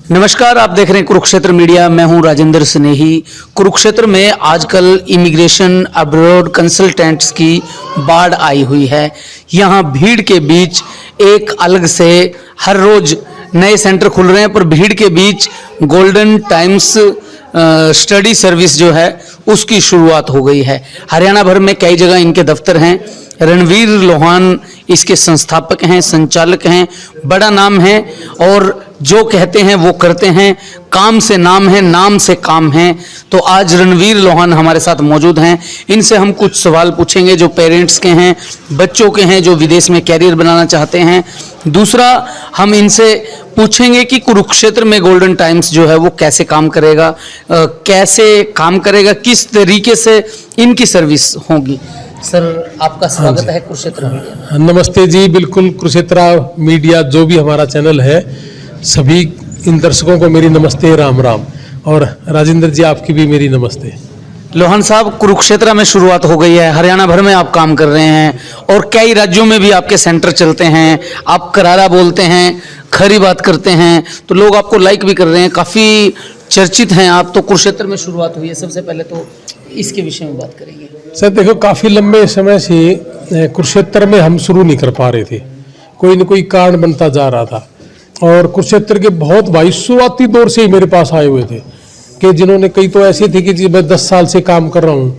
नमस्कार, आप देख रहे हैं कुरुक्षेत्र मीडिया। मैं हूं राजेंद्र स्नेही। कुरुक्षेत्र में आजकल इमिग्रेशन अब्रॉड कंसल्टेंट्स की बाढ़ आई हुई है। यहां भीड़ के बीच एक अलग से हर रोज नए सेंटर खुल रहे हैं, पर भीड़ के बीच गोल्डन टाइम्स स्टडी सर्विस जो है उसकी शुरुआत हो गई है। हरियाणा भर में कई जगह इनके दफ्तर हैं। रणवीर लोहान इसके संस्थापक हैं, संचालक हैं, बड़ा नाम है और जो कहते हैं वो करते हैं। काम से नाम है, नाम से काम है। तो आज रणवीर लोहान हमारे साथ मौजूद हैं। इनसे हम कुछ सवाल पूछेंगे जो पेरेंट्स के हैं, बच्चों के हैं जो विदेश में कैरियर बनाना चाहते हैं। दूसरा, हम इनसे पूछेंगे कि कुरुक्षेत्र में गोल्डन टाइम्स जो है वो कैसे काम करेगा, किस तरीके से इनकी सर्विस होगी। सर, आपका स्वागत है कुरुक्षेत्र मीडिया। नमस्ते जी। बिल्कुल, कुरुक्षेत्र मीडिया जो भी हमारा चैनल है, सभी इन दर्शकों को मेरी नमस्ते, राम राम। और राजेंद्र जी, आपकी भी मेरी नमस्ते। लोहान साहब, कुरुक्षेत्र में शुरुआत हो गई है, हरियाणा भर में आप काम कर रहे हैं और कई राज्यों में भी आपके सेंटर चलते हैं। आप करारा बोलते हैं, खरी बात करते हैं, तो लोग आपको लाइक भी कर रहे हैं, काफ़ी चर्चित हैं आप। तो कुरुक्षेत्र में शुरुआत हुई है, सबसे पहले तो इसके विषय में बात करेंगे। सर देखो, काफ़ी लंबे समय से कुरुक्षेत्र में हम शुरू नहीं कर पा रहे थे, कोई न कोई कारण बनता जा रहा था। और कुरुक्षेत्र के बहुत भाई शुरुआती दौर से ही मेरे पास आए हुए थे कि जिन्होंने, कई तो ऐसे थे कि जी मैं 10 साल से काम कर रहा हूँ।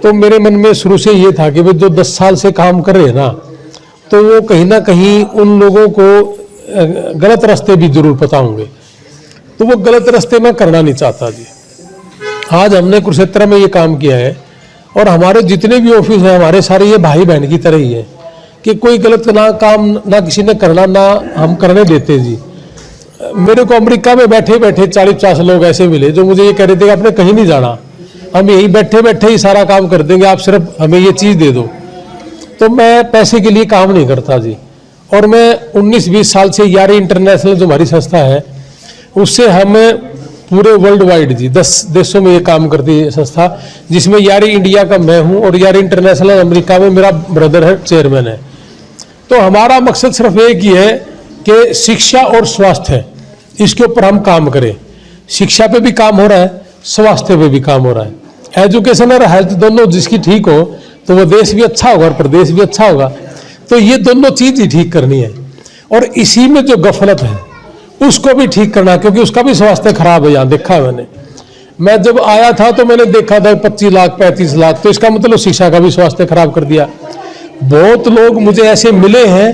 तो मेरे मन में शुरू से ये था कि भाई जो 10 साल से काम कर रहे हैं ना, तो वो कहीं ना कहीं उन लोगों को गलत रास्ते भी जरूर पता होंगे। तो वो गलत रास्ते में करना नहीं चाहता जी। आज हमने कुरुक्षेत्र में ये काम किया है और हमारे जितने भी ऑफिस हैं, हमारे सारे ये भाई बहन की तरह ही है कि कोई गलत ना काम ना किसी ने करना, ना हम करने देते जी। मेरे को अमेरिका में बैठे बैठे 40-50 लोग ऐसे मिले जो मुझे ये कह रहे थे कि आपने कहीं नहीं जाना, हम यहीं बैठे बैठे ही सारा काम कर देंगे, आप सिर्फ हमें ये चीज़ दे दो। तो मैं पैसे के लिए काम नहीं करता जी। और मैं 19-20 साल से यारी इंटरनेशनल जो हमारी संस्था है, उससे हम पूरे वर्ल्ड वाइड जी 10 देशों में ये काम करती है संस्था, जिसमें यारी इंडिया का मैं हूँ और यारी इंटरनेशनल अमेरिका में मेरा ब्रदर है, चेयरमैन है। तो हमारा मकसद सिर्फ एक ही है कि शिक्षा और स्वास्थ्य, इसके ऊपर हम काम करें। शिक्षा पे भी काम हो रहा है, स्वास्थ्य पे भी काम हो रहा है। एजुकेशन और हेल्थ दोनों जिसकी ठीक हो तो वो देश भी अच्छा होगा और प्रदेश भी अच्छा होगा। तो ये दोनों चीज़ ही ठीक करनी है और इसी में जो गफलत है उसको भी ठीक करना, क्योंकि उसका भी स्वास्थ्य खराब है। यहाँ देखा है मैं जब आया था तो मैंने देखा था 25 लाख 35 लाख, तो इसका मतलब शिक्षा का भी स्वास्थ्य खराब कर दिया। बहुत लोग मुझे ऐसे मिले हैं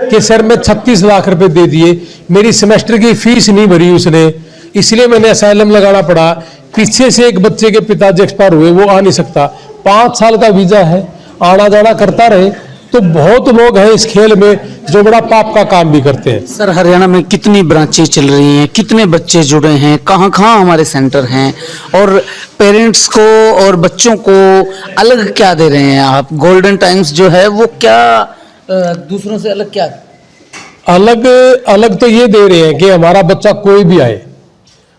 कि सर मैं 36 लाख रुपए दे दिए, मेरी सेमेस्टर की फीस नहीं भरी उसने, इसलिए मैंने असाइलम लगाना पड़ा। पीछे से एक बच्चे के पिताजी एक्सपायर हुए, वो आ नहीं सकता, 5 साल का वीजा है, आना जाना करता रहे। तो बहुत लोग हैं इस खेल में जो बड़ा पाप का काम भी करते हैं। सर, हरियाणा में कितनी ब्रांचें चल रही हैं, कितने बच्चे जुड़े हैं, कहाँ कहाँ हमारे सेंटर हैं, और पेरेंट्स को और बच्चों को अलग क्या दे रहे हैं आप? गोल्डन टाइम्स जो है वो क्या दूसरों से अलग क्या? अलग तो ये दे रहे हैं कि हमारा बच्चा कोई भी आए,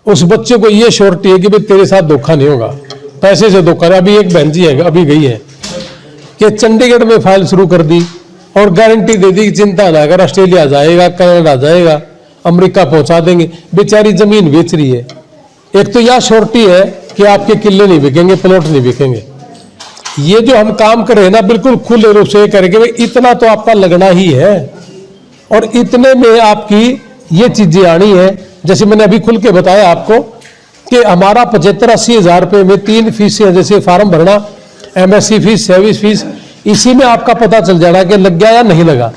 उस बच्चे को ये श्योरिटी है कि भाई तेरे साथ धोखा नहीं होगा, पैसे से धोखा नहीं। अभी एक बहन जी है, अभी गई है कि चंडीगढ़ में फाइल शुरू कर दी और गारंटी दे दी कि चिंता ना कर, ऑस्ट्रेलिया जाएगा, कनाडा जाएगा, अमेरिका पहुंचा देंगे। बेचारी जमीन बेच रही है। एक तो यह श्योरिटी है कि आपके किले नहीं बिकेंगे, प्लॉट नहीं बिकेंगे। ये जो हम काम कर रहे हैं ना, बिल्कुल खुले रूप से करेंगे भाई इतना तो आपका लगना ही है और इतने में आपकी ये चीजें आनी है। जैसे मैंने अभी खुल के बताया आपको कि हमारा 75-80 हज़ार रुपये में 3 फीसें, जैसे फार्म भरना, MSc फीस, सर्विस फीस, इसी में आपका पता चल जाना कि लग गया या नहीं लगा।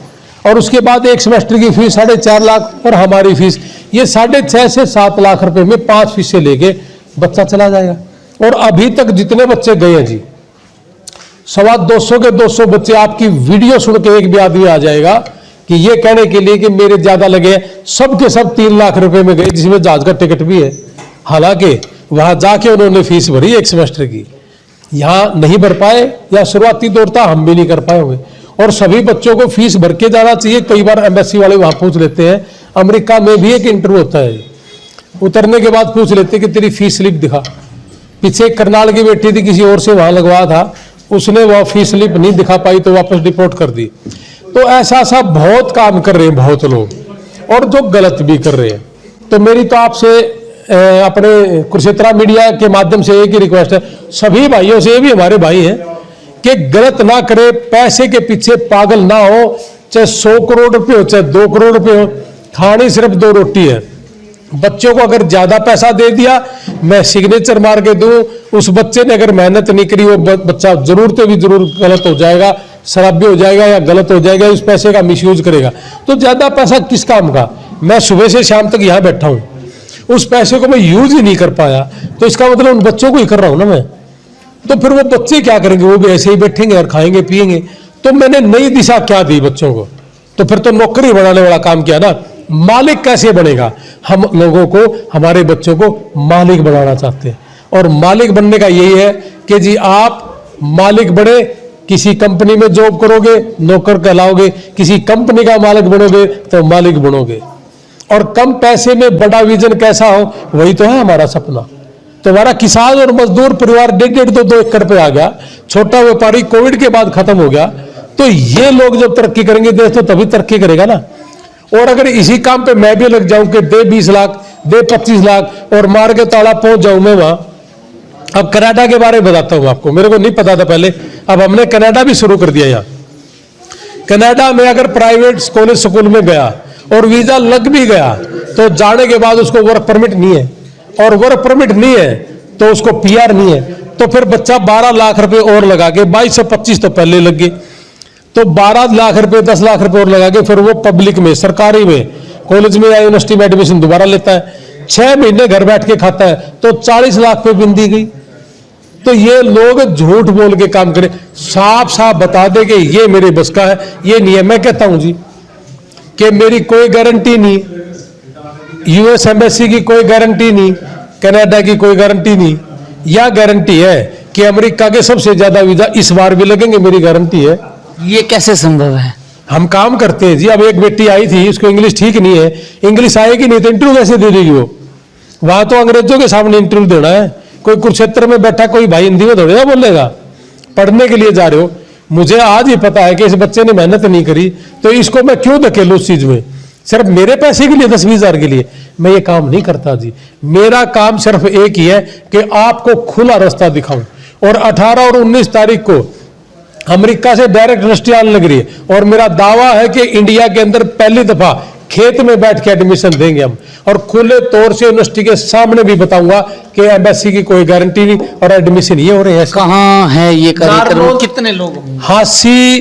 और उसके बाद एक सेमेस्टर की फीस 4.5 लाख और हमारी फीस ये 6.5 से 7 लाख रुपए में 5 फीसें लेके बच्चा चला जाएगा। और अभी तक जितने बच्चे गए हैं जी, 250 के 200 बच्चे, आपकी वीडियो सुन के एक भी आदमी आ जाएगा कि ये कहने के लिए कि मेरे ज्यादा लगे, सब के सब 3 लाख रुपए में गए, जिसमें जहाज का टिकट भी है। हालांकि वहां जाके उन्होंने फीस भरी एक सेमेस्टर की, यहाँ नहीं भर पाए या शुरुआती दौर था, हम भी नहीं कर पाए होंगे। और सभी बच्चों को फीस भर के जाना चाहिए। कई बार एम्बेसी वाले वहां पूछ लेते हैं, अमेरिका में भी एक इंटरव्यू होता है, उतरने के बाद पूछ लेते हैं कि तेरी फीस स्लिप दिखा। पीछे करनाल की बेटी थी, किसी और से वहां लगवाया था, उसने वह फीस स्लिप नहीं दिखा पाई तो वापस डिपोर्ट कर दी। तो ऐसा बहुत काम कर रहे हैं बहुत लोग, और जो गलत भी कर रहे हैं। तो मेरी तो आपसे अपने कुरुक्षेत्र मीडिया के माध्यम से एक ही रिक्वेस्ट है, सभी भाइयों से, ये भी हमारे भाई हैं, कि गलत ना करे, पैसे के पीछे पागल ना हो, चाहे 100 करोड़ रुपए हो चाहे 2 करोड़ रुपए हो, खानी सिर्फ 2 रोटी है। बच्चों को अगर ज्यादा पैसा दे दिया, मैं सिग्नेचर मार के दूं, उस बच्चे ने अगर मेहनत नहीं करी, वो बच्चा जरूर तो भी जरूर गलत हो जाएगा, शराबी हो जाएगा या गलत हो जाएगा, उस पैसे का मिसयूज करेगा। तो ज्यादा पैसा किस काम का? मैं सुबह से शाम तक यहाँ बैठा हूं, उस पैसे को मैं यूज ही नहीं कर पाया, तो इसका मतलब उन बच्चों को ही कर रहा हूं ना मैं। तो फिर वो बच्चे क्या करेंगे? वो भी ऐसे ही बैठेंगे और खाएंगे पिएंगे। तो मैंने नई दिशा क्या दी बच्चों को? तो फिर तो नौकरी बनाने वाला काम किया ना। मालिक कैसे बनेगा? हम लोगों को, हमारे बच्चों को मालिक बनाना चाहते हैं, और मालिक बनने का यही है कि जी आप मालिक बने, किसी कंपनी में जॉब करोगे नौकर कहलाओगे, किसी कंपनी का मालिक बनोगे तो मालिक बनोगे। और कम पैसे में बड़ा विजन कैसा हो, वही तो है हमारा सपना। तो हमारा किसान और मजदूर परिवार 1.5-2 एकड़ पे आ गया, छोटा व्यापारी कोविड के बाद खत्म हो गया। तो ये लोग जब तरक्की करेंगे देश तो तभी तरक्की करेगा ना। और अगर इसी काम पे मैं भी लग जाऊं कि दे 20 लाख, दे 25 लाख और मार के ताला पहुंच जाऊं मैं वहां। अब कनाडा के बारे में बताता हूं आपको, मेरे को नहीं पता था पहले, अब हमने कनाडा भी शुरू कर दिया। यहाँ कनाडा में अगर प्राइवेट कॉलेज स्कूल में गया और वीजा लग भी गया, तो जाने के बाद उसको वर्क परमिट नहीं है, और वर्क परमिट नहीं है तो उसको पीआर नहीं है। तो फिर बच्चा 12 लाख रुपए और लगा के, 22 से 25 तो पहले लग गए, तो 12 लाख रुपए 10 लाख रुपए और लगा के फिर वो पब्लिक में, सरकारी में, कॉलेज में या यूनिवर्सिटी में एडमिशन दोबारा लेता है। 6 महीने घर बैठ के खाता है, तो 40 लाख पे बिंदी गई। तो ये लोग झूठ बोल के काम करें, साफ साफ बता दे कि ये मेरे बस का है, ये नहीं है। मैं कहता हूं जी कि मेरी कोई गारंटी नहीं, यूएस एम्बेसी की कोई गारंटी नहीं, कनाडा की कोई गारंटी नहीं। यह गारंटी है कि अमेरिका के सबसे ज्यादा वीजा इस बार भी लगेंगे, मेरी गारंटी है। ये कैसे संभव है? हम काम करते हैं जी। अब एक बेटी आई थी, उसको इंग्लिश ठीक नहीं है, इंग्लिश आएगी नहीं तो इंटरव्यू कैसे दे देगी वो? वहां तो अंग्रेजों के सामने इंटरव्यू देना है। कोई कुरुक्षेत्र में बैठा कोई भाई हिंदी में थोड़ी ना बोलेगा। पढ़ने के लिए जा रहे हो, मुझे आज ही पता है कि इस बच्चे ने मेहनत नहीं करी, तो इसको मैं क्यों धकेलूं उस चीज में? सिर्फ मेरे पैसे के लिए, 10-20 हजार के लिए मैं ये काम नहीं करता जी। मेरा काम सिर्फ एक ही है कि आपको खुला रास्ता दिखाऊं। और 18 और 19 तारीख को अमेरिका से डायरेक्ट यूनिवर्सिटी आने लग रही है, और मेरा दावा है कि इंडिया के अंदर पहली दफा खेत में बैठ के एडमिशन देंगे हम, और खुले तौर से यूनिवर्सिटी के सामने भी बताऊंगा कि एम्बेसी की कोई गारंटी नहीं और एडमिशन ये हो रहे हैं। कहाँ है ये कार्यक्रम? कितने लोग होंगे? हांसी,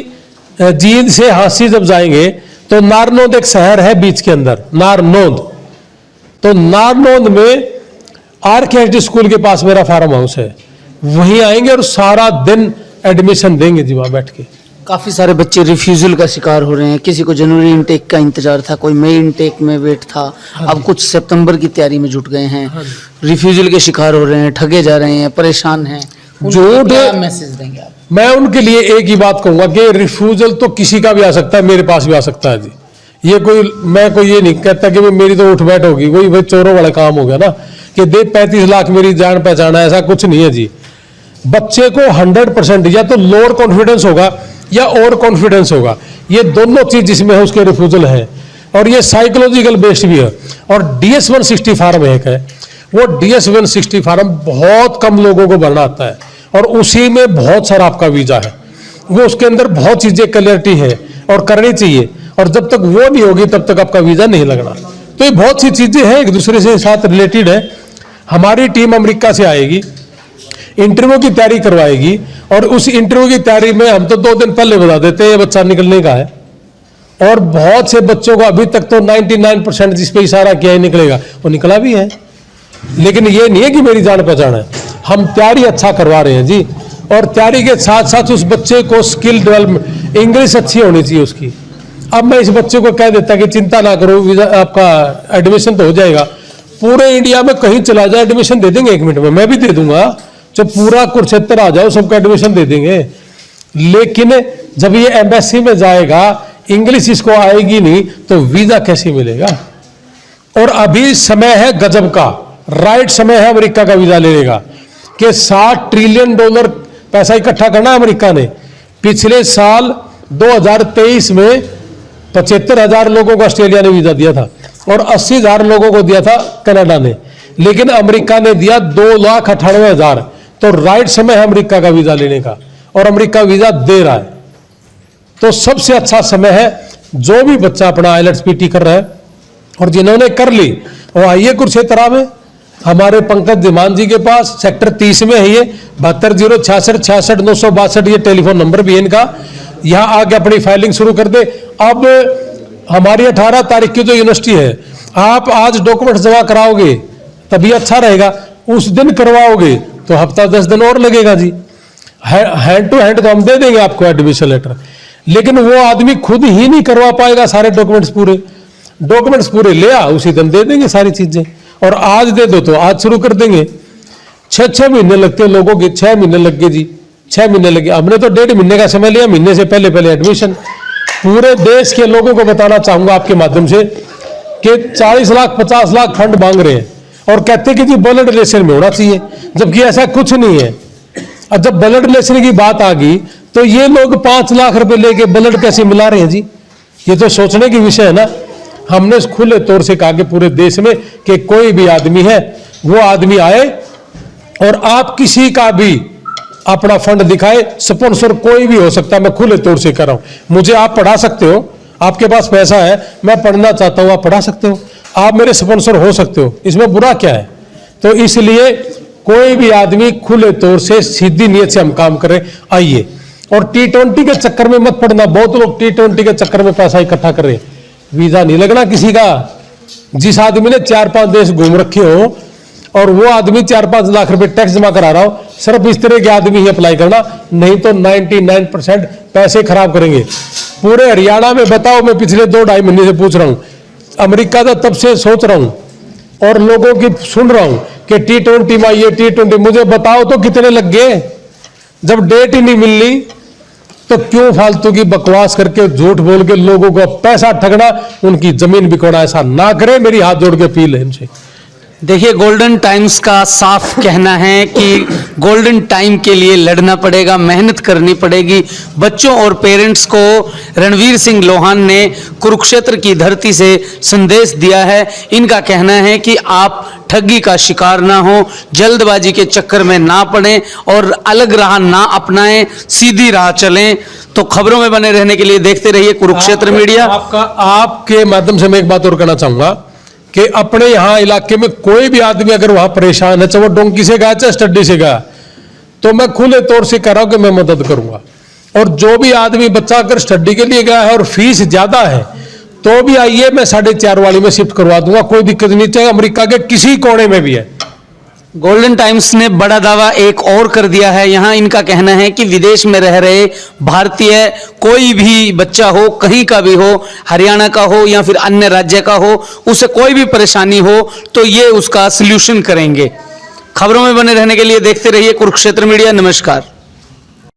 जींद से हांसी जब जाएंगे तो नारनौंद एक शहर है बीच के अंदर, नारनौंद। तो नारनौंद में आर्किटेक्ट स्कूल के पास मेरा फार्म हाउस है, वहीं आएंगे और सारा दिन एडमिशन देंगे जी वहां बैठ के। काफी सारे बच्चे रिफ्यूजल का शिकार हो रहे हैं। किसी को जनवरी इनटेक का इंतजार था, कोई मई इनटेक में वेट था, अब कुछ सितंबर की तैयारी में जुट गए हैं। रिफ्यूजल के शिकार हो रहे हैं, ठगे जा रहे हैं, परेशान हैं। झूठ मैसेज देंगे आप? मैं उनके लिए एक ही बात कहूंगा कि रिफ्यूजल तो किसी का भी आ सकता है, मेरे पास भी आ सकता है जी। ये कोई, मैं कोई ये नहीं कहता कि मेरी तो उठ बैठ होगी, वही चोरों वाला काम हो गया ना कि दे 35 लाख मेरी जान पहचाना, ऐसा कुछ नहीं है जी। बच्चे को 100% या तो लोअर कॉन्फिडेंस होगा या ओवर कॉन्फिडेंस होगा, ये दोनों चीज जिसमें है उसके रिफ्यूजल है, और ये साइकोलॉजिकल बेस्ड भी है। और DS 160 फार्म एक है, वो DS 160 फार्म बहुत कम लोगों को भरना आता है, और उसी में बहुत सारा आपका वीजा है। वो उसके अंदर बहुत चीजें क्लियरिटी है और करनी चाहिए, और जब तक वो नहीं होगी तब तक आपका वीजा नहीं लगना। तो ये बहुत सी चीजें हैं एक दूसरे से साथ रिलेटेड है। हमारी टीम अमेरिका से आएगी, इंटरव्यू की तैयारी करवाएगी, और उस इंटरव्यू की तैयारी में हम तो 2 दिन पहले बता देते हैं ये बच्चा निकलने का है। और बहुत से बच्चों को अभी तक तो 99% जिस पे इशारा किया है निकलेगा, वो निकला भी है। लेकिन ये नहीं है कि मेरी जान पहचान है, हम तैयारी अच्छा करवा रहे हैं जी। और तैयारी के साथ साथ उस बच्चे को स्किल डेवलपमेंट, इंग्लिश अच्छी होनी चाहिए उसकी। अब मैं इस बच्चे को कह देता कि चिंता ना करो, आपका एडमिशन तो हो जाएगा, पूरे इंडिया में कहीं चला जाए एडमिशन दे देंगे 1 मिनट में, मैं भी दे दूंगा। जब पूरा कुरुक्षेत्र आ जाओ सबका एडमिशन दे देंगे। लेकिन जब ये एम्बेसी में जाएगा, इंग्लिश इसको आएगी नहीं, तो वीजा कैसे मिलेगा? और अभी समय है गजब का, राइट समय है अमेरिका का वीजा लेने का, कि $60 ट्रिलियन पैसा इकट्ठा करना है अमेरिका ने। पिछले साल 2023 में 75,000 लोगों को ऑस्ट्रेलिया ने वीजा दिया था, और 80,000 लोगों को दिया था कनाडा ने, लेकिन अमेरिका ने दिया 2,98,000। तो राइट समय है अमेरिका का वीजा लेने का, और अमेरिका वीजा दे रहा है। तो सबसे अच्छा समय है जो भी बच्चा अपना आइलेट्स पीटी कर रहा है और जिन्होंने कर ली वो आइए कुरुक्षेत्र में, हमारे पंकज दिमान जी के पास सेक्टर 30 में है ये 7206666962, ये टेलीफोन नंबर भी है इनका। यहाँ आके अपनी फाइलिंग शुरू कर दे। अब हमारी 18 तारीख की जो यूनिवर्सिटी है, आप आज डॉक्यूमेंट जमा कराओगे तभी अच्छा रहेगा, उस दिन करवाओगे तो हफ्ता 10 दिन और लगेगा जी। हैंड टू हैंड तो हम दे देंगे आपको एडमिशन लेटर, लेकिन वो आदमी खुद ही नहीं करवा पाएगा सारे डॉक्यूमेंट्स पूरे ले आ, उसी दिन दे देंगे सारी चीजें। और आज दे दो तो आज शुरू कर देंगे। 6 महीने लगते हैं लोगों के, 6 महीने लग गए जी, 6 महीने लगे। हमने तो 1.5 महीने का समय लिया, महीने से पहले एडमिशन। पूरे देश के लोगों को बताना चाहूंगा आपके माध्यम से कि 40 लाख 50 लाख फंड मांग रहे हैं और कहते हैं कि जी ब्लड रिलेशन में होना चाहिए, जबकि ऐसा कुछ नहीं है। और जब ब्लड रिलेशन की बात आ गई तो ये लोग 5 लाख रुपए लेके ब्लड कैसे मिला रहे हैं जी, ये तो सोचने की विषय है ना। हमने खुले तौर से कहा कि पूरे देश में कि कोई भी आदमी है वो आदमी आए और आप किसी का भी अपना फंड दिखाए, स्पॉन्सर कोई भी हो सकता है, मैं खुले तौर से कर रहा हूं। मुझे आप पढ़ा सकते हो, आपके पास पैसा है, मैं पढ़ना चाहता हूं, आप पढ़ा सकते हो, आप मेरे स्पॉन्सर हो सकते हो, इसमें बुरा क्या है। तो इसलिए कोई भी आदमी खुले तौर से सीधी नीयत से हम काम करें, आइए। और T20 के चक्कर में मत पड़ना। बहुत लोग T20 के चक्कर में पैसा इकट्ठा कर रहे हैं, वीजा नहीं लगना किसी का। जिस आदमी ने 4-5 देश घूम रखे हो और वो आदमी 4-5 लाख रुपए टैक्स जमा करा रहा हो, सिर्फ इस तरह के आदमी ही अप्लाई करना, नहीं तो 99% पैसे खराब करेंगे। पूरे हरियाणा में बताओ, मैं पिछले 2-2.5 महीने से पूछ रहा हूं, अमेरिका का तब से सोच रहा हूं और लोगों की सुन रहा हूं कि T20 में ये T20, मुझे बताओ तो कितने लग गए। जब डेट ही नहीं मिल रही तो क्यों फालतू की बकवास करके झूठ बोल के लोगों को पैसा ठगना, उनकी जमीन बिकवाना, ऐसा ना करें। मेरी हाथ जोड़ के अपील है इनसे। देखिए, गोल्डन टाइम्स का साफ कहना है कि गोल्डन टाइम के लिए लड़ना पड़ेगा, मेहनत करनी पड़ेगी। बच्चों और पेरेंट्स को रणवीर सिंह लोहान ने कुरुक्षेत्र की धरती से संदेश दिया है। इनका कहना है कि आप ठगी का शिकार ना हो, जल्दबाजी के चक्कर में ना पड़ें और अलग राह ना अपनाएं, सीधी राह चलें। तो खबरों में बने रहने के लिए देखते रहिए कुरुक्षेत्र मीडिया। आपके माध्यम से मैं एक बात और कहना चाहूंगा कि अपने यहाँ इलाके में कोई भी आदमी अगर वहां परेशान है, चाहे वो डोंकी से गया चाहे स्टडी से गया, तो मैं खुले तौर से कह रहा हूं कि मैं मदद करूंगा। और जो भी आदमी बच्चा अगर स्टडी के लिए गया है और फीस ज्यादा है तो भी आइए, मैं 4.5 वाली में शिफ्ट करवा दूंगा, कोई दिक्कत नहीं, चाहे अमेरिका के किसी कोने में भी है। गोल्डन टाइम्स ने बड़ा दावा एक और कर दिया है। यहाँ इनका कहना है कि विदेश में रह रहे भारतीय कोई भी बच्चा हो, कहीं का भी हो, हरियाणा का हो या फिर अन्य राज्य का हो, उसे कोई भी परेशानी हो तो ये उसका सल्यूशन करेंगे। खबरों में बने रहने के लिए देखते रहिए कुरुक्षेत्र मीडिया। नमस्कार।